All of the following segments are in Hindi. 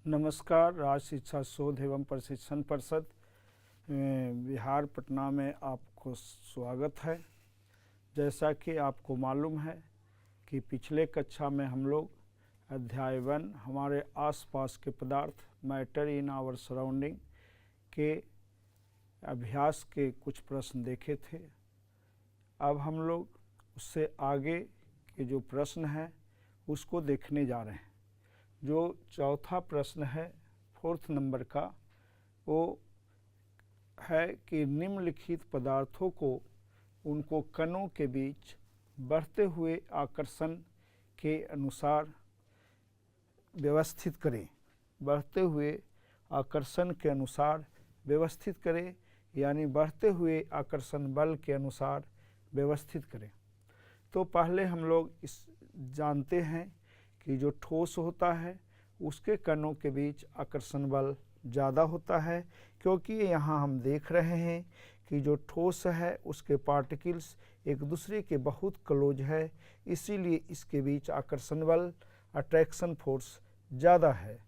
नमस्कार। राज्य शिक्षा शोध एवं प्रशिक्षण परिषद बिहार पटना में आपको स्वागत है। जैसा कि आपको मालूम है कि पिछले कक्षा में हम लोग अध्याय 1 हमारे आसपास के पदार्थ मैटर इन आवर सराउंडिंग के अभ्यास के कुछ प्रश्न देखे थे। अब हम लोग उससे आगे के जो प्रश्न हैं उसको देखने जा रहे हैं। जो चौथा प्रश्न है 4th नंबर का, वो है कि निम्नलिखित पदार्थों को उनको कणों के बीच बढ़ते हुए आकर्षण के अनुसार व्यवस्थित करें। बढ़ते हुए आकर्षण के अनुसार व्यवस्थित करें, यानी बढ़ते हुए आकर्षण बल के अनुसार व्यवस्थित करें। तो पहले हम लोग इस जानते हैं कि जो ठोस होता है उसके कणों के बीच आकर्षण बल ज़्यादा होता है, क्योंकि यहाँ हम देख रहे हैं कि जो ठोस है उसके पार्टिकल्स एक दूसरे के बहुत क्लोज है, इसीलिए इसके बीच आकर्षण बल अट्रैक्शन फोर्स ज़्यादा है।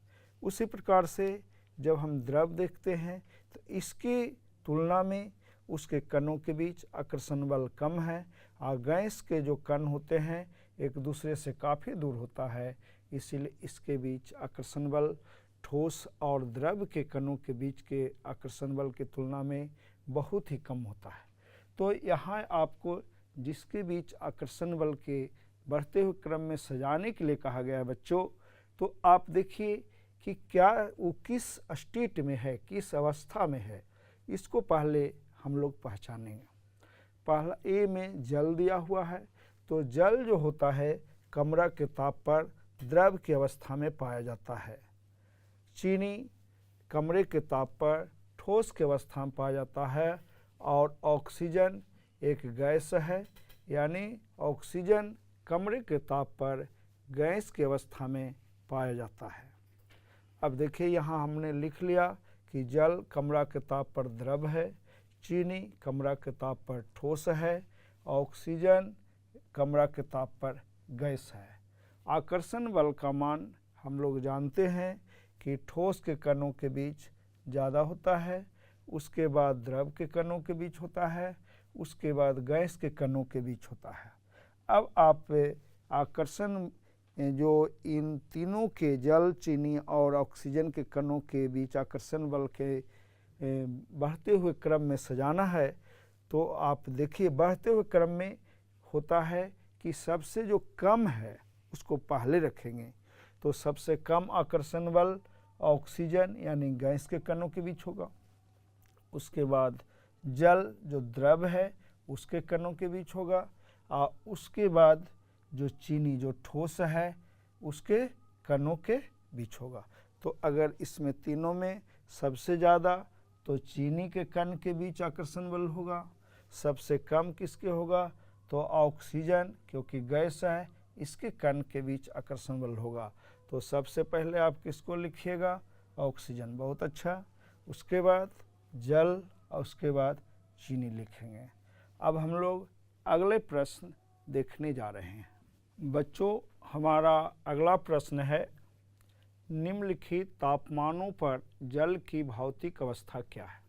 उसी प्रकार से जब हम द्रव देखते हैं तो इसकी तुलना में उसके कणों के बीच आकर्षण बल कम है, और गैस के जो कण होते हैं एक दूसरे से काफ़ी दूर होता है, इसीलिए इसके बीच आकर्षण बल ठोस और द्रव के कणों के बीच के आकर्षण बल की तुलना में बहुत ही कम होता है। तो यहाँ आपको जिसके बीच आकर्षण बल के बढ़ते हुए क्रम में सजाने के लिए कहा गया है बच्चों, तो आप देखिए कि क्या वो किस स्टेट में है, किस अवस्था में है, इसको पहले हम लोग पहचानेंगे। पहला ए में जल दिया हुआ है, तो जल जो होता है कमरा के ताप पर द्रव की अवस्था में पाया जाता है। चीनी कमरे के ताप पर ठोस की अवस्था में पाया जाता है, और ऑक्सीजन एक गैस है, यानी ऑक्सीजन कमरे के ताप पर गैस की अवस्था में पाया जाता है। अब देखिए यहाँ हमने लिख लिया कि जल कमरा के ताप पर द्रव है, चीनी कमरा के ताप पर ठोस है, ऑक्सीजन कमरा के ताप पर गैस है। आकर्षण बल का मान हम लोग जानते हैं कि ठोस के कणों के बीच ज़्यादा होता है, उसके बाद द्रव के कणों के बीच होता है, उसके बाद गैस के कणों के बीच होता है। अब आप आकर्षण जो इन तीनों के जल, चीनी और ऑक्सीजन के कणों के बीच आकर्षण बल के बढ़ते हुए क्रम में सजाना है, तो आप देखिए बढ़ते हुए क्रम में होता है कि सबसे जो कम है उसको पहले रखेंगे। तो सबसे कम आकर्षण बल ऑक्सीजन यानी गैस के कणों के बीच होगा, उसके बाद जल जो द्रव है उसके कणों के बीच होगा, और उसके बाद जो चीनी जो ठोस है उसके कणों के बीच होगा। तो अगर इसमें तीनों में सबसे ज़्यादा तो चीनी के कण के बीच आकर्षण बल होगा, सबसे कम किसके होगा तो ऑक्सीजन, क्योंकि गैस है, इसके कण के बीच आकर्षण बल होगा। तो सबसे पहले आप किसको लिखिएगा, ऑक्सीजन। बहुत अच्छा। उसके बाद जल और उसके बाद चीनी लिखेंगे। अब हम लोग अगले प्रश्न देखने जा रहे हैं। बच्चों, हमारा अगला प्रश्न है, निम्नलिखित तापमानों पर जल की भौतिक अवस्था क्या है।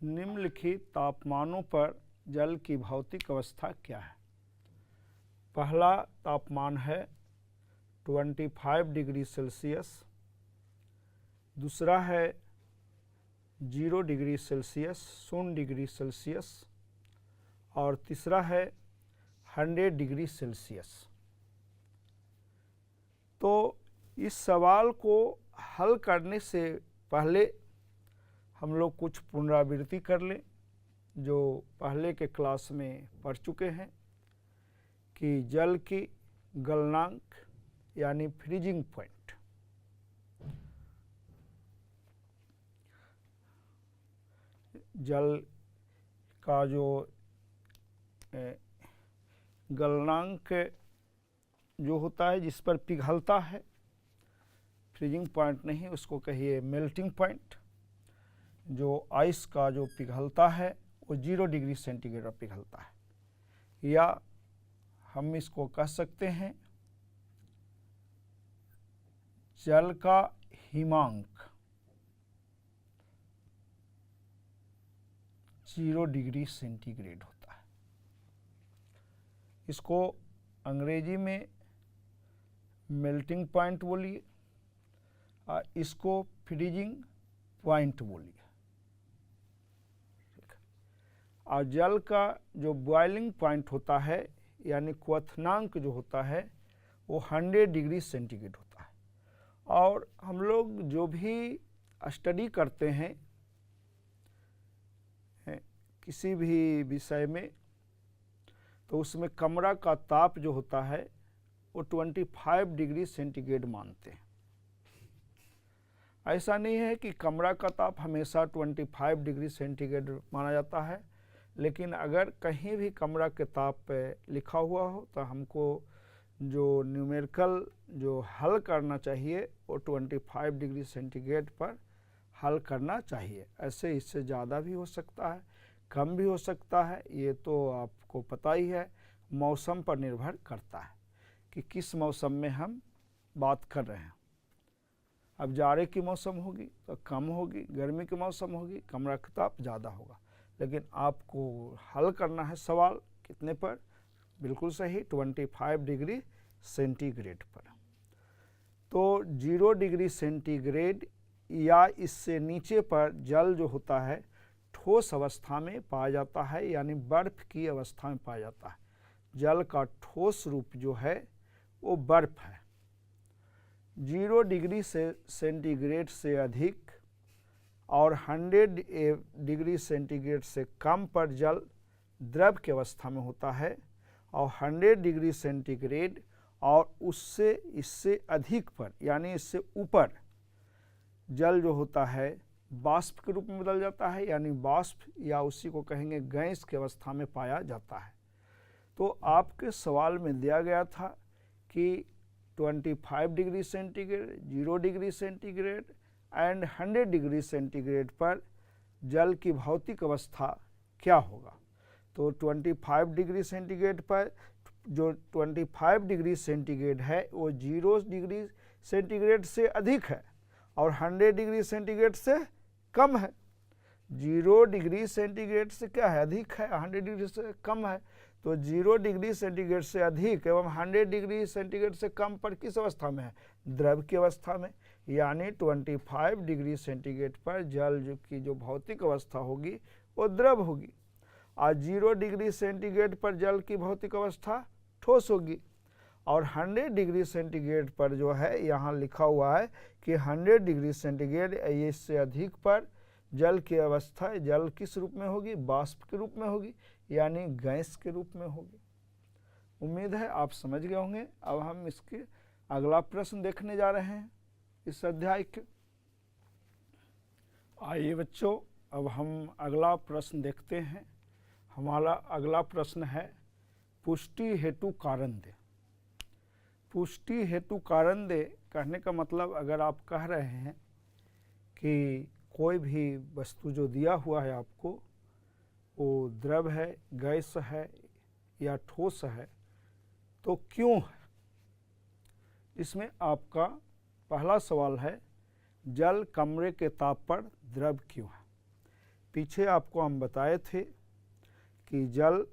निम्नलिखित तापमानों पर जल की भौतिक अवस्था क्या है। पहला तापमान है 25 डिग्री सेल्सियस, दूसरा है 0 डिग्री सेल्सियस, 0 डिग्री सेल्सियस, और तीसरा है 100 डिग्री सेल्सियस। तो इस सवाल को हल करने से पहले हम लोग कुछ पुनरावृत्ति कर लें जो पहले के क्लास में पढ़ चुके हैं कि जल की गलनांक यानी फ्रीजिंग पॉइंट, जल का जो गलनांक जो होता है जिस पर पिघलता है, फ्रीजिंग पॉइंट नहीं, उसको कहिए मेल्टिंग पॉइंट। जो आइस का जो पिघलता है वो 0 डिग्री सेंटीग्रेड पर पिघलता है, या हम इसको कह सकते हैं जल का हिमांक 0 डिग्री सेंटीग्रेड होता है। इसको अंग्रेजी में मेल्टिंग पॉइंट बोलिए और इसको फ्रीजिंग पॉइंट बोलिए। और जल का जो बॉइलिंग पॉइंट होता है यानी क्वथनांक जो होता है वो 100 डिग्री सेंटीग्रेड होता है। और हम लोग जो भी स्टडी करते हैं किसी भी विषय में तो उसमें कमरा का ताप जो होता है वो 25 डिग्री सेंटीग्रेड मानते हैं। ऐसा नहीं है कि कमरा का ताप हमेशा 25 डिग्री सेंटीग्रेड माना जाता है, लेकिन अगर कहीं भी कमरा के ताप पे लिखा हुआ हो तो हमको जो न्यूमेरिकल जो हल करना चाहिए वो 25 डिग्री सेंटीग्रेड पर हल करना चाहिए। ऐसे इससे ज़्यादा भी हो सकता है, कम भी हो सकता है, ये तो आपको पता ही है। मौसम पर निर्भर करता है कि किस मौसम में हम बात कर रहे हैं। अब जाड़े की मौसम होगी तो कम होगी, गर्मी की मौसम होगी कमरा का ताप ज़्यादा होगा। लेकिन आपको हल करना है सवाल कितने पर? बिल्कुल सही, 25 डिग्री सेंटीग्रेड पर। तो 0 डिग्री सेंटीग्रेड या इससे नीचे पर जल जो होता है ठोस अवस्था में पाया जाता है, यानी बर्फ की अवस्था में पाया जाता है। जल का ठोस रूप जो है वो बर्फ है। 0 डिग्री सेंटीग्रेड से अधिक और 100 डिग्री सेंटीग्रेड से कम पर जल द्रव की अवस्था में होता है, और 100 डिग्री सेंटीग्रेड और इससे अधिक पर यानी इससे ऊपर जल जो होता है वाष्प के रूप में बदल जाता है, यानी वाष्प या उसी को कहेंगे गैस की अवस्था में पाया जाता है। तो आपके सवाल में दिया गया था कि 25 degree centigrade, 0 degree centigrade and 100 degree centigrade पर जल की भौतिक अवस्था क्या होगा। तो 25 डिग्री सेंटीग्रेड पर जो 25 डिग्री सेंटीग्रेड है वो 0 डिग्री सेंटीग्रेड से अधिक है और 100 डिग्री सेंटीग्रेड से कम है। 0 डिग्री सेंटीग्रेड से क्या है? अधिक है, 100 डिग्री से कम है। तो 0 डिग्री सेंटीग्रेड से अधिक एवं 100 डिग्री सेंटीग्रेड से कम पर किस अवस्था में है? द्रव की अवस्था में। यानी 25 डिग्री सेंटीग्रेड पर जल की जो भौतिक अवस्था होगी वो द्रव होगी, और 0 डिग्री सेंटीग्रेड पर जल की भौतिक अवस्था ठोस होगी। और 100 डिग्री सेंटीग्रेड पर जो है यहाँ लिखा हुआ है कि 100 डिग्री सेंटीग्रेड इससे अधिक पर जल की अवस्था जल किस रूप में होगी? वाष्प के रूप में होगी, यानी गैस के रूप में होगी। उम्मीद है आप समझ गए होंगे। अब हम इसके अगला प्रश्न देखने जा रहे हैं इस अध्याय के। आइए बच्चों, अब हम अगला प्रश्न देखते हैं। हमारा अगला प्रश्न है पुष्टि हेतु कारण दे। पुष्टि हेतु कारण दे कहने का मतलब अगर आप कह रहे हैं कि कोई भी वस्तु जो दिया हुआ है आपको वो द्रव है, गैस है या ठोस है तो क्यों है। इसमें आपका पहला सवाल है जल कमरे के ताप पर द्रव क्यों है। पीछे आपको हम बताए थे कि जल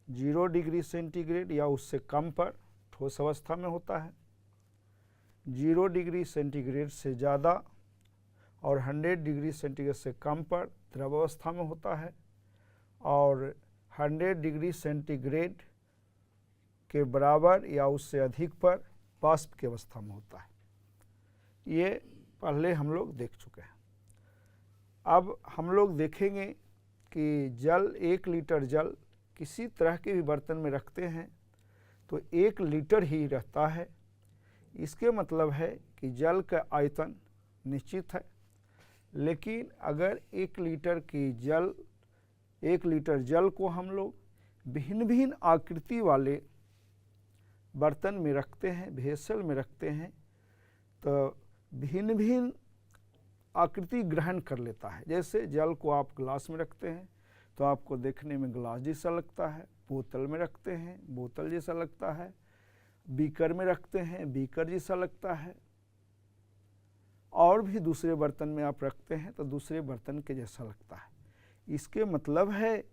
0 डिग्री सेंटीग्रेड या उससे कम पर ठोस अवस्था में होता है, 0 डिग्री सेंटीग्रेड से ज़्यादा और 100 डिग्री सेंटीग्रेड से कम पर द्रव अवस्था में होता है, और 100 डिग्री सेंटीग्रेड के बराबर या उससे अधिक पर वाष्प की अवस्था में होता है। ये पहले हम लोग देख चुके हैं। अब हम लोग देखेंगे कि जल 1 लीटर जल किसी तरह के भी बर्तन में रखते हैं तो 1 लीटर ही रहता है। इसके मतलब है कि जल का आयतन निश्चित है, लेकिन अगर 1 लीटर जल को हम लोग भिन्न भिन्न आकृति वाले बर्तन में रखते हैं, भेसल में रखते हैं, तो भिन्न भिन्न आकृति ग्रहण कर लेता है। जैसे जल को आप ग्लास में रखते हैं तो आपको देखने में ग्लास जैसा लगता है, बोतल में रखते हैं बोतल जैसा लगता है, बीकर में रखते हैं बीकर जैसा लगता है, और भी दूसरे बर्तन में आप रखते हैं तो दूसरे बर्तन के जैसा लगता है। इसके मतलब है,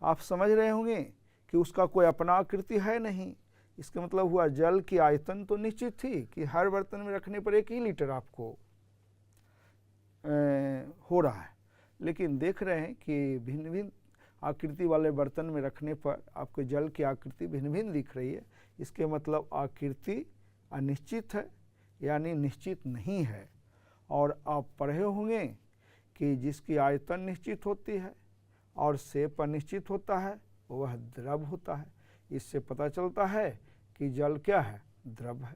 आप समझ रहे होंगे कि उसका कोई अपना आकृति है नहीं। इसका मतलब हुआ जल की आयतन तो निश्चित थी कि हर बर्तन में रखने पर 1 ही लीटर आपको हो रहा है, लेकिन देख रहे हैं कि भिन्न भिन्न आकृति वाले बर्तन में रखने पर आपको जल की आकृति भिन्न भिन्न दिख रही है। इसके मतलब आकृति अनिश्चित है, यानी निश्चित नहीं है। और आप पढ़े होंगे कि जिसकी आयतन निश्चित होती है और शेप अनिश्चित होता है वह द्रव होता है। इससे पता चलता है कि जल क्या है, द्रव है।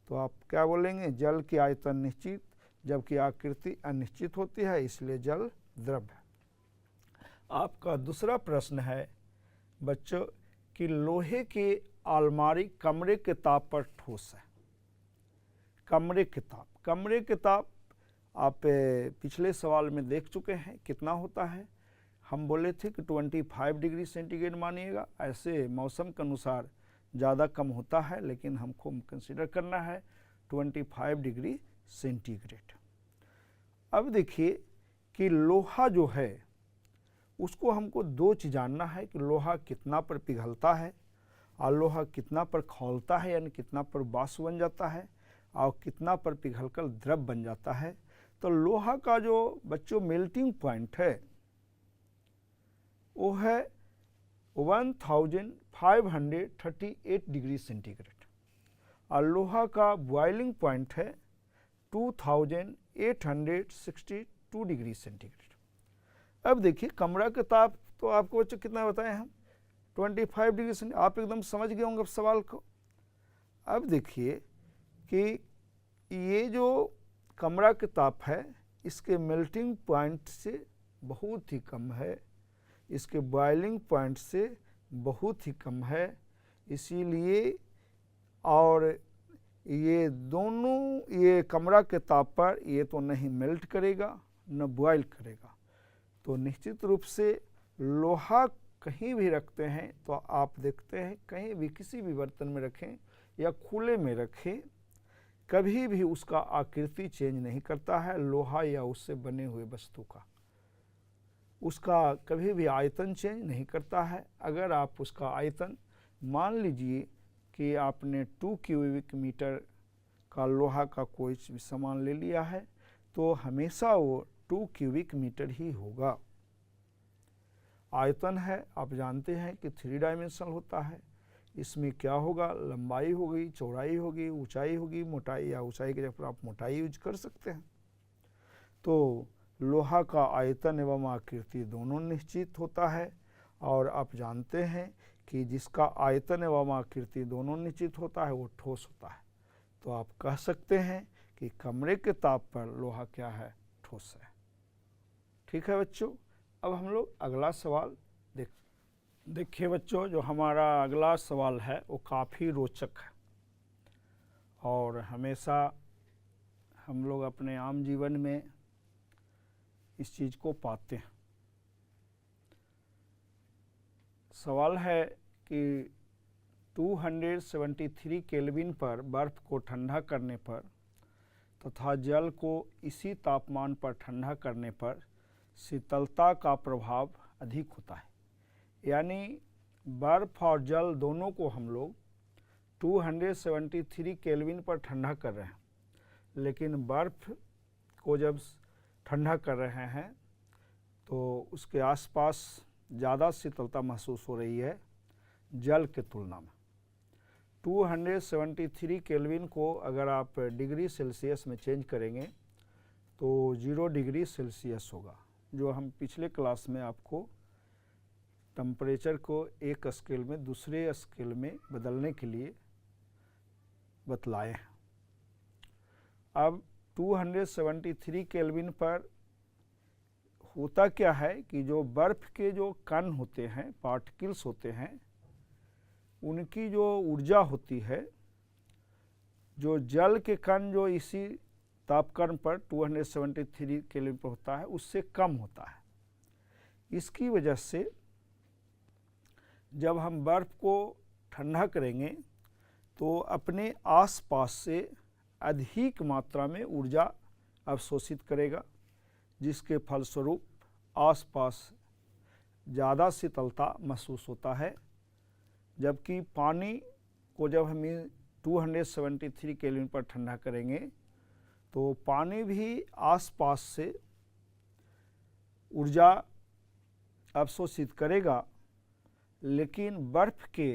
तो आप क्या बोलेंगे, जल की आयतन निश्चित जबकि आकृति अनिश्चित होती है, इसलिए जल द्रव है। आपका दूसरा प्रश्न है बच्चों कि लोहे की अलमारी कमरे के ताप पर ठोस है। कमरे के ताप आप पिछले सवाल में देख चुके हैं कितना होता है। हम बोले थे कि 25 डिग्री सेंटीग्रेड मानिएगा। ऐसे मौसम के अनुसार ज़्यादा कम होता है, लेकिन हमको कंसीडर करना है 25 डिग्री सेंटीग्रेड। अब देखिए कि लोहा जो है उसको हमको 2 चीज़ जानना है कि लोहा कितना पर पिघलता है और लोहा कितना पर खौलता है, यानी कितना पर वाष्प बन जाता है और कितना पर पिघलकर द्रव बन जाता है। तो लोहा का जो बच्चों मेल्टिंग पॉइंट है वो है 1538 डिग्री सेंटीग्रेड और लोहा का बॉइलिंग पॉइंट है 2862 डिग्री सेंटीग्रेड। अब देखिए कमरा का ताप तो आपको बच्चों कितना बताए हम, 25 डिग्री सेंटीग्रेड। आप एकदम समझ गए होंगे सवाल को। अब देखिए कि ये जो कमरा का ताप है इसके मेल्टिंग पॉइंट से बहुत ही कम है, इसके बॉइलिंग पॉइंट से बहुत ही कम है। इसीलिए और ये दोनों, ये कमरा के ताप पर ये तो नहीं मेल्ट करेगा न बॉयल करेगा। तो निश्चित रूप से लोहा कहीं भी रखते हैं तो आप देखते हैं कहीं भी किसी भी बर्तन में रखें या खुले में रखें, कभी भी उसका आकृति चेंज नहीं करता है। लोहा या उससे बने हुए वस्तु का उसका कभी भी आयतन चेंज नहीं करता है। अगर आप उसका आयतन मान लीजिए कि आपने 2 क्यूबिक मीटर का लोहा का कोई सामान ले लिया है तो हमेशा वो 2 क्यूबिक मीटर ही होगा। आयतन है आप जानते हैं कि 3 डायमेंशनल होता है। इसमें क्या होगा, लंबाई होगी, चौड़ाई होगी, ऊंचाई होगी, मोटाई, या ऊंचाई की जगह पर आप मोटाई यूज कर सकते हैं। तो लोहा का आयतन एवं आकृति दोनों निश्चित होता है और आप जानते हैं कि जिसका आयतन एवं आकृति दोनों निश्चित होता है वो ठोस होता है। तो आप कह सकते हैं कि कमरे के ताप पर लोहा क्या है, ठोस है। ठीक है बच्चों, अब हम लोग अगला सवाल देखिए बच्चों, जो हमारा अगला सवाल है वो काफ़ी रोचक है और हमेशा हम लोग अपने आम जीवन में इस चीज़ को पाते हैं। सवाल है कि 273 केल्विन पर बर्फ़ को ठंडा करने पर तथा जल को इसी तापमान पर ठंडा करने पर शीतलता का प्रभाव अधिक होता है। यानी बर्फ़ और जल दोनों को हम लोग 273 केल्विन पर ठंडा कर रहे हैं, लेकिन बर्फ़ को जब ठंडा कर रहे हैं तो उसके आसपास ज़्यादा शीतलता महसूस हो रही है जल के तुलना में। 273 केल्विन को अगर आप डिग्री सेल्सियस में चेंज करेंगे तो 0 डिग्री सेल्सियस होगा, जो हम पिछले क्लास में आपको टेम्परेचर को एक स्केल में दूसरे स्केल में बदलने के लिए बतलाए हैं। अब 273 केल्विन पर होता क्या है कि जो बर्फ़ के जो कण होते हैं, पार्टिकल्स होते हैं, उनकी जो ऊर्जा होती है, जो जल के कण जो इसी तापक्रम पर 273 केल्विन पर होता है उससे कम होता है। इसकी वजह से जब हम बर्फ़ को ठंडा करेंगे तो अपने आसपास से अधिक मात्रा में ऊर्जा अवशोषित करेगा, जिसके फलस्वरूप आसपास ज़्यादा शीतलता महसूस होता है। जबकि पानी को जब हम 273 केल्विन पर ठंडा करेंगे तो पानी भी आसपास से ऊर्जा अवशोषित करेगा, लेकिन बर्फ़ के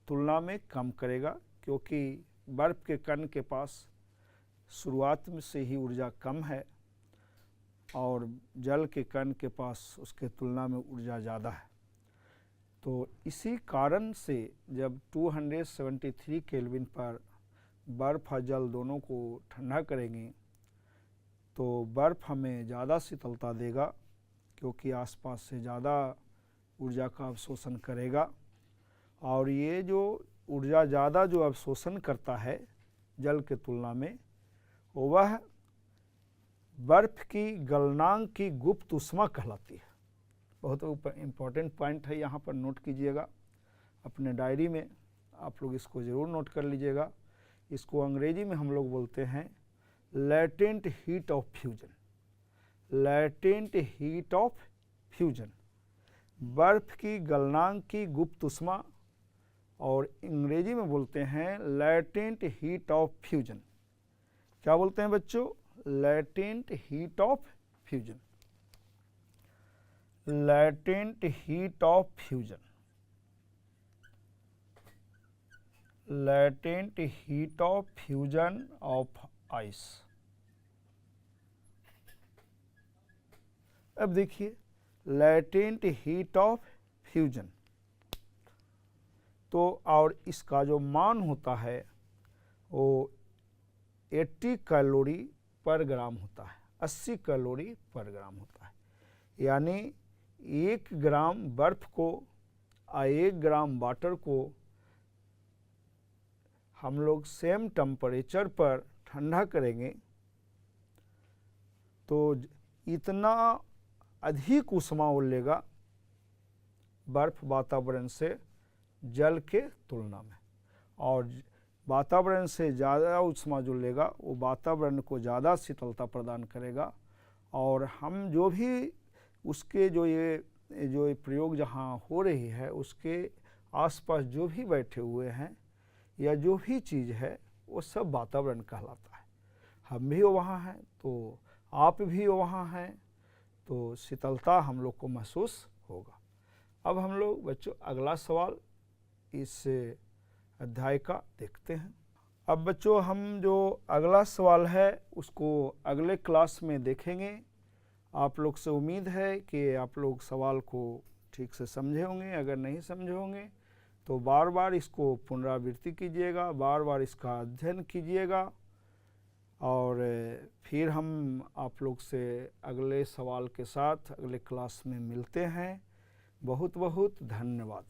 तुलना में कम करेगा, क्योंकि बर्फ़ के कण के पास शुरुआत में से ही ऊर्जा कम है और जल के कण के पास उसके तुलना में ऊर्जा ज़्यादा है। तो इसी कारण से जब 273 केल्विन पर बर्फ़ और जल दोनों को ठंडा करेंगे तो बर्फ़ हमें ज़्यादा शीतलता देगा, क्योंकि आसपास से ज़्यादा ऊर्जा का अवशोषण करेगा। और ये जो ऊर्जा ज़्यादा जो अवशोषण करता है जल के तुलना में, वह बर्फ़ की गलनांक की गुप्त ऊष्मा कहलाती है। बहुत इम्पॉर्टेंट पॉइंट है, यहाँ पर नोट कीजिएगा अपने डायरी में, आप लोग इसको ज़रूर नोट कर लीजिएगा। इसको अंग्रेजी में हम लोग बोलते हैं latent heat of fusion. Latent heat of fusion, बर्फ़ की गलनांक की गुप्त ऊष्मा, और अंग्रेजी में बोलते हैं लैटेंट हीट ऑफ फ्यूजन। क्या बोलते हैं बच्चों? Latent heat of fusion. Latent heat of fusion, latent heat of fusion of ice. अब देखिए लैटेंट हीट ऑफ फ्यूजन, तो और इसका जो मान होता है वो 80 कैलोरी पर ग्राम होता है, 80 कैलोरी पर ग्राम होता है। यानी 1 ग्राम बर्फ़ को और 1 ग्राम वाटर को हम लोग सेम टेम्परेचर पर ठंडा करेंगे तो इतना अधिक ऊष्मा वो लेगा बर्फ़ वातावरण से जल के तुलना में, और वातावरण से ज़्यादा ऊष्मा जो लेगा वो वातावरण को ज़्यादा शीतलता प्रदान करेगा। और हम जो भी उसके जो प्रयोग जहाँ हो रही है उसके आसपास जो भी बैठे हुए हैं या जो भी चीज़ है वो सब वातावरण कहलाता है। हम भी वहाँ हैं तो आप भी वहाँ हैं, तो शीतलता हम लोग को महसूस होगा। अब हम लोग बच्चों अगला सवाल इस अध्याय का देखते हैं। अब बच्चों हम जो अगला सवाल है उसको अगले क्लास में देखेंगे। आप लोग से उम्मीद है कि आप लोग सवाल को ठीक से समझे होंगे। अगर नहीं समझे होंगे तो बार बार इसको पुनरावृत्ति कीजिएगा, बार बार इसका अध्ययन कीजिएगा, और फिर हम आप लोग से अगले सवाल के साथ अगले क्लास में मिलते हैं। बहुत बहुत धन्यवाद।